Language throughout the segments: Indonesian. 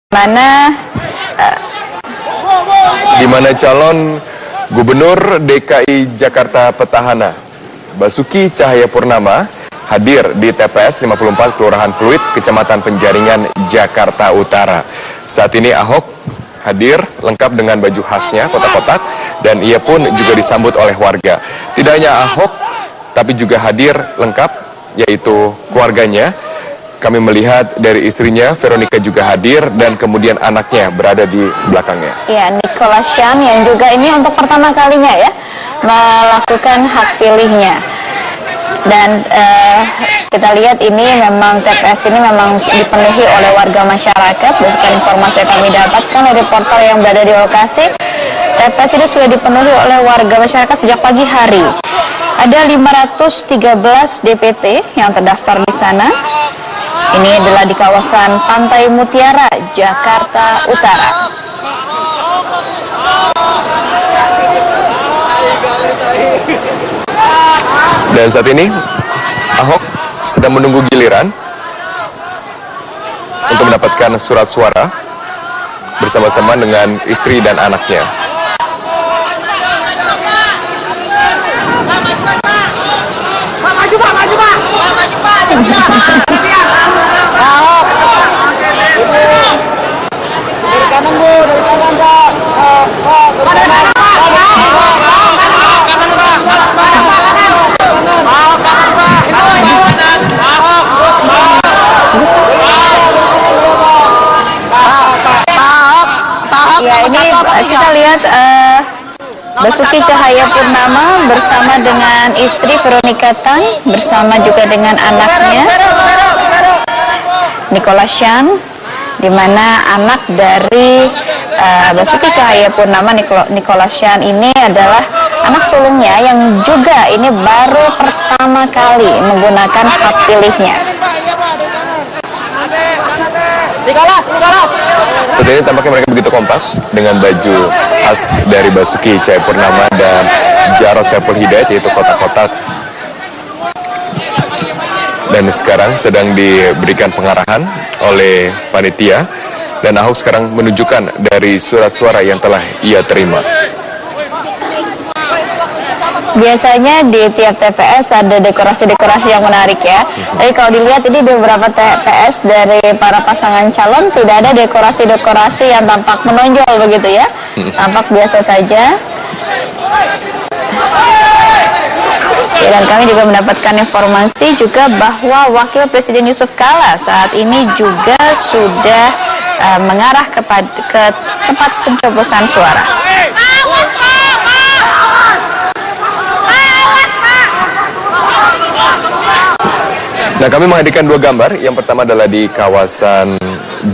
Di mana calon Gubernur DKI Jakarta petahana Basuki Cahayapurnama hadir di TPS 54 Kelurahan Pluit, Kecamatan Penjaringan, Jakarta Utara. Saat ini Ahok hadir lengkap dengan baju khasnya kotak-kotak dan ia pun juga disambut oleh warga. Tidak hanya Ahok tapi juga hadir lengkap yaitu keluarganya. Kami melihat dari istrinya, Veronica juga hadir dan kemudian anaknya berada di belakangnya. Ya, Nikolasyan yang juga ini untuk pertama kalinya ya melakukan hak pilihnya. Dan kita lihat ini memang TPS ini memang dipenuhi oleh warga masyarakat. Berdasarkan informasi yang kami dapatkan dari reporter yang berada di lokasi, TPS ini sudah dipenuhi oleh warga masyarakat sejak pagi hari. Ada 513 DPT yang terdaftar di sana. Ini adalah di kawasan Pantai Mutiara, Jakarta Utara. Dan saat ini Ahok sedang menunggu giliran untuk mendapatkan surat suara bersama-sama dengan istri dan anaknya. Ya, ini kita lihat Basuki Cahayapurnama bersama dengan istri Veronica Tan bersama juga dengan anaknya Nikolasyan, di mana anak dari Basuki Cahayapurnama Nikolasyan ini adalah anak sulungnya yang juga ini baru pertama kali menggunakan hak pilihnya. Saat ini tampaknya mereka begitu kompak dengan baju khas dari Basuki Cahayapurnama dan Jarod Saiful Hidayat, yaitu kotak-kotak. Dan sekarang sedang diberikan pengarahan oleh panitia dan Ahok sekarang menunjukkan dari surat suara yang telah ia terima. Biasanya di tiap TPS ada dekorasi-dekorasi yang menarik ya. Tapi kalau dilihat ini di beberapa TPS dari para pasangan calon tidak ada dekorasi-dekorasi yang tampak menonjol begitu ya. Tampak biasa saja. Ya, dan kami juga mendapatkan informasi juga bahwa Wakil Presiden Yusuf Kala saat ini juga sudah mengarah ke tempat pencoblosan suara. Nah, kami menghadirkan dua gambar. Yang pertama adalah di kawasan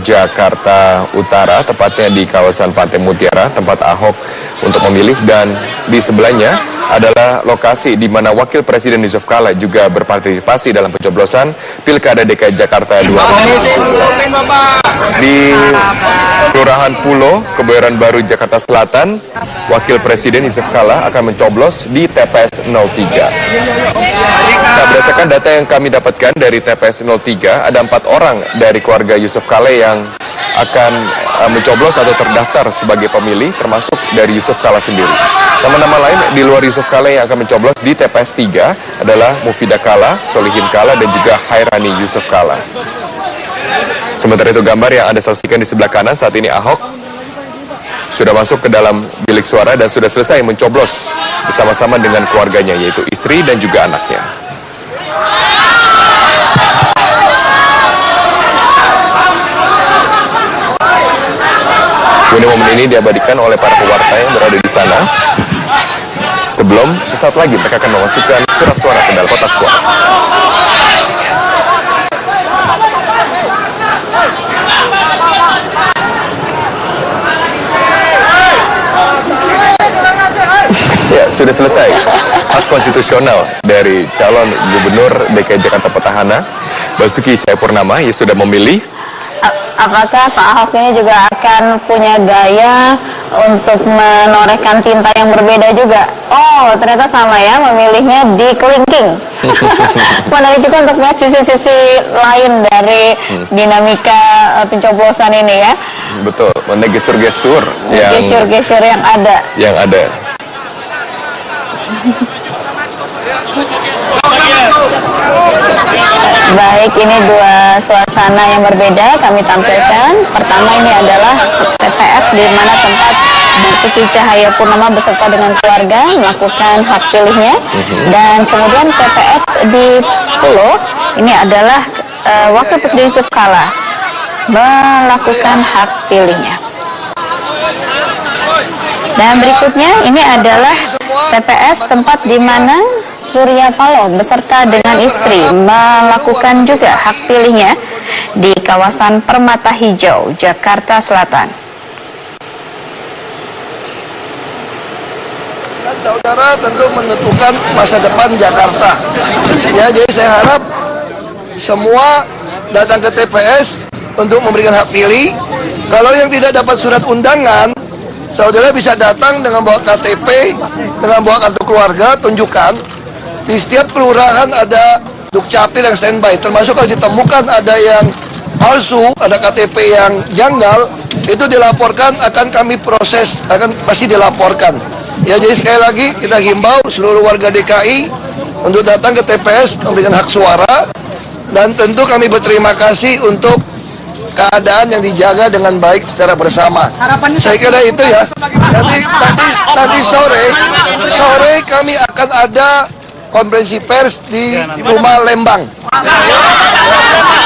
Jakarta Utara, tepatnya di kawasan Pantai Mutiara, tempat Ahok untuk memilih, dan di sebelahnya adalah lokasi di mana Wakil Presiden Yusuf Kala juga berpartisipasi dalam pencoblosan Pilkada DKI Jakarta 2017. Di Kelurahan Pulo, Kebayoran Baru, Jakarta Selatan, Wakil Presiden Yusuf Kala akan mencoblos di TPS 03. Nah, berdasarkan data yang kami dapatkan dari TPS 03, ada 4 orang dari keluarga Yusuf Kala yang akan mencoblos atau terdaftar sebagai pemilih, termasuk dari Yusuf Kala sendiri. Nama-nama lain di luar Yusuf Kala yang akan mencoblos di TPS 3 adalah Mufidah Kala, Solihin Kala, dan juga Hairani Yusuf Kala. Sementara itu gambar yang Anda saksikan di sebelah kanan, saat ini Ahok sudah masuk ke dalam bilik suara dan sudah selesai mencoblos bersama-sama dengan keluarganya, yaitu istri dan juga anaknya. Kemudian momen ini diabadikan oleh para pewarta yang berada di sana. Sebelum sesaat lagi mereka akan memasukkan surat suara ke dalam kotak suara. Ya, sudah selesai. Hak konstitusional dari calon Gubernur DKI Jakarta petahana Basuki Cahayapurnama yang sudah memilih. Apakah Pak Ahok ini juga akan punya gaya untuk menorehkan tinta yang berbeda juga? Oh, ternyata sama ya, memilihnya di kelingking. Menarik juga untuk melihat sisi-sisi lain dari dinamika pencoblosan ini ya. Betul, mana gestur-gestur gestur-gestur yang ada. Baik, ini dua suasana yang berbeda kami tampilkan. Pertama ini adalah TPS di mana tempat Basuki Cahayapurnama beserta dengan keluarga melakukan hak pilihnya. Dan kemudian TPS di Pulo, ini adalah Wakil Presiden Yusuf Kala melakukan hak pilihnya. Dan berikutnya ini adalah TPS tempat di mana Surya Paloh beserta dengan istri melakukan juga hak pilihnya di kawasan Permata Hijau, Jakarta Selatan. Saudara tentu menentukan masa depan Jakarta. Ya, jadi saya harap semua datang ke TPS untuk memberikan hak pilih. Kalau yang tidak dapat surat undangan, saudara bisa datang dengan bawa KTP, dengan bawa kartu keluarga, tunjukkan. Di setiap kelurahan ada Dukcapil yang standby, termasuk kalau ditemukan ada yang palsu, ada KTP yang janggal, itu dilaporkan, akan kami proses, akan pasti dilaporkan. Ya, jadi sekali lagi kita himbau seluruh warga DKI untuk datang ke TPS memberikan hak suara, dan tentu kami berterima kasih untuk keadaan yang dijaga dengan baik secara bersama. Saya kira itu ya. Nanti sore kami akan ada konferensi pers di Rumah Lembang.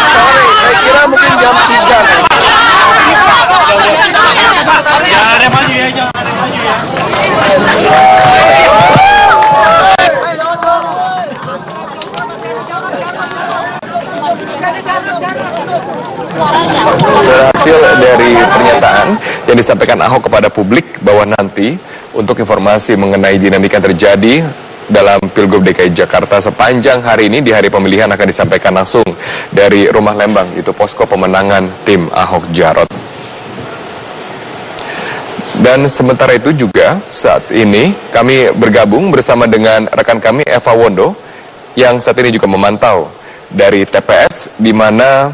Sore, saya kira mungkin jam 3. Hasil dari pernyataan yang disampaikan Ahok kepada publik bahwa nanti untuk informasi mengenai dinamika yang terjadi dalam Pilgub DKI Jakarta sepanjang hari ini di hari pemilihan akan disampaikan langsung dari Rumah Lembang, itu posko pemenangan tim Ahok Jarot. Dan sementara itu juga saat ini kami bergabung bersama dengan rekan kami Eva Wondo yang saat ini juga memantau dari TPS di mana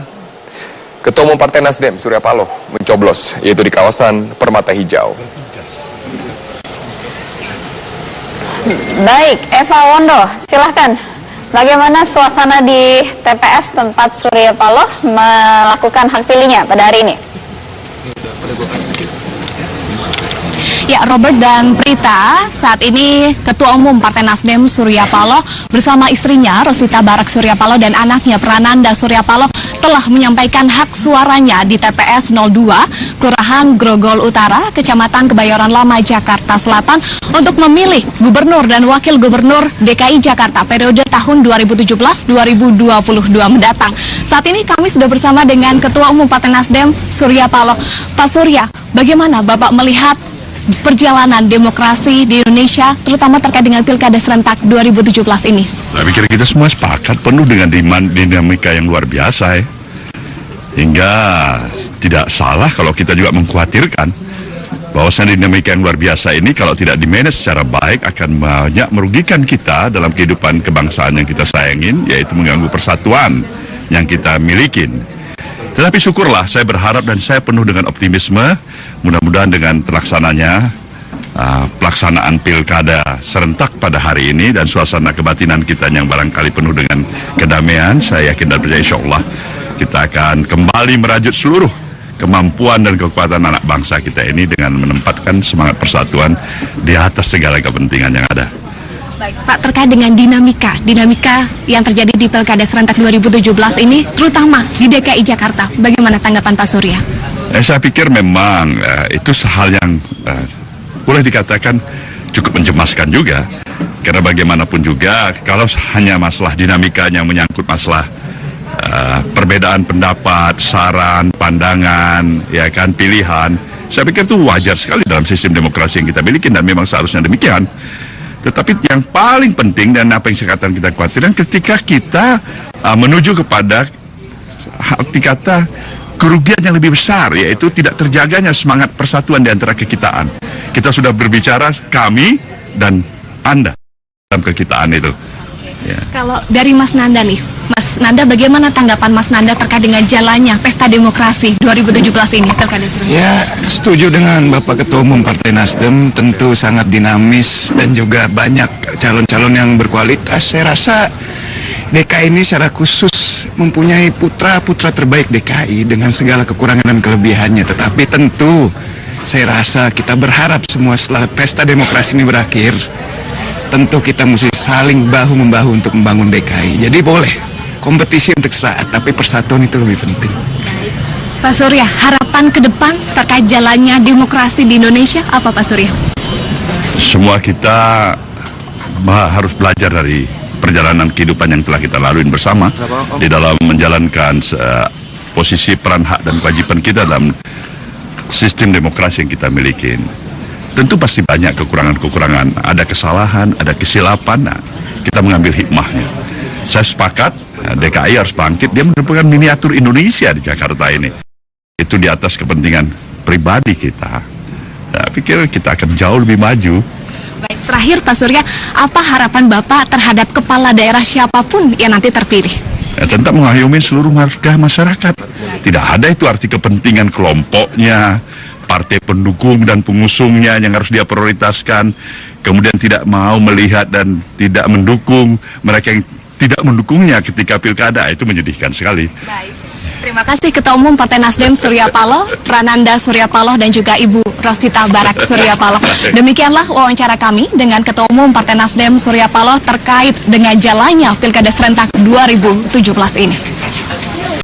Ketua Umum Partai Nasdem Surya Paloh mencoblos, yaitu di kawasan Permata Hijau. Baik, Eva Wondo, silahkan. Bagaimana suasana di TPS tempat Surya Paloh melakukan hak pilihnya pada hari ini? Ya, Robert dan Prita, saat ini Ketua Umum Partai Nasdem Surya Paloh bersama istrinya Roswita Barak Surya Paloh dan anaknya Prananda Surya Paloh telah menyampaikan hak suaranya di TPS 02 Kelurahan Grogol Utara, Kecamatan Kebayoran Lama, Jakarta Selatan untuk memilih Gubernur dan Wakil Gubernur DKI Jakarta periode tahun 2017-2022 mendatang. Saat ini kami sudah bersama dengan Ketua Umum Partai Nasdem Surya Paloh. Pak Surya, bagaimana Bapak melihat perjalanan demokrasi di Indonesia, terutama terkait dengan Pilkada serentak 2017 ini? Saya pikir kita semua sepakat penuh dengan dinamika yang luar biasa ya. Hingga tidak salah kalau kita juga mengkhawatirkan bahwa dinamika yang luar biasa ini kalau tidak dimanage secara baik akan banyak merugikan kita dalam kehidupan kebangsaan yang kita sayangin, yaitu mengganggu persatuan yang kita milikin. Tetapi syukurlah, saya berharap dan saya penuh dengan optimisme, mudah-mudahan dengan terlaksananya pelaksanaan pilkada serentak pada hari ini dan suasana kebatinan kita yang barangkali penuh dengan kedamaian, saya yakin dan percaya insya Allah kita akan kembali merajut seluruh kemampuan dan kekuatan anak bangsa kita ini dengan menempatkan semangat persatuan di atas segala kepentingan yang ada. Baik, Pak, terkait dengan dinamika yang terjadi di Pilkada serentak 2017 ini, terutama di DKI Jakarta, bagaimana tanggapan Pak Surya? Saya pikir memang itu hal yang boleh dikatakan cukup mencemaskan juga, karena bagaimanapun juga kalau hanya masalah dinamikanya menyangkut masalah perbedaan pendapat, saran, pandangan, ya kan, pilihan, saya pikir itu wajar sekali dalam sistem demokrasi yang kita miliki dan memang seharusnya demikian. Tetapi yang paling penting dan apa yang saya katakan kita khawatirkan ketika kita menuju kepada arti kata kerugian yang lebih besar, yaitu tidak terjaganya semangat persatuan di antara kekitaan. Kita sudah berbicara kami dan Anda dalam kekitaan itu. Ya. Kalau dari Mas Nanda nih, Mas Nanda, bagaimana tanggapan Mas Nanda terkait dengan jalannya Pesta Demokrasi 2017 ini? Ya, setuju dengan Bapak Ketua Umum Partai Nasdem, tentu sangat dinamis dan juga banyak calon-calon yang berkualitas. Saya rasa DKI ini secara khusus mempunyai putra-putra terbaik DKI dengan segala kekurangan dan kelebihannya. Tetapi tentu saya rasa kita berharap semua setelah Pesta Demokrasi ini berakhir, tentu kita mesti saling bahu-membahu untuk membangun DKI. Jadi boleh kompetisi untuk saat, tapi persatuan itu lebih penting. Pak Surya, harapan ke depan terkait jalannya demokrasi di Indonesia apa, Pak Surya? Semua kita harus belajar dari perjalanan kehidupan yang telah kita lalui bersama di dalam menjalankan posisi peran hak dan kewajiban kita dalam sistem demokrasi yang kita miliki. Tentu pasti banyak kekurangan-kekurangan, ada kesalahan, ada kesilapan, nah, kita mengambil hikmahnya. Saya sepakat, DKI harus bangkit, dia merupakan miniatur Indonesia di Jakarta ini. Itu di atas kepentingan pribadi kita. Saya pikir kita akan jauh lebih maju. Baik, terakhir Pak Surya, apa harapan Bapak terhadap kepala daerah siapapun yang nanti terpilih? Ya, tetap mengayomi seluruh warga masyarakat. Tidak ada itu arti kepentingan kelompoknya, partai pendukung dan pengusungnya yang harus dia prioritaskan, kemudian tidak mau melihat dan tidak mendukung mereka yang tidak mendukungnya ketika pilkada. Itu menyedihkan sekali. Baik. Terima kasih Ketua Umum Partai Nasdem Surya Paloh, Prananda Surya Paloh, dan juga Ibu Rosita Barak Surya Paloh. Demikianlah wawancara kami dengan Ketua Umum Partai Nasdem Surya Paloh terkait dengan jalannya Pilkada Serentak 2017 ini.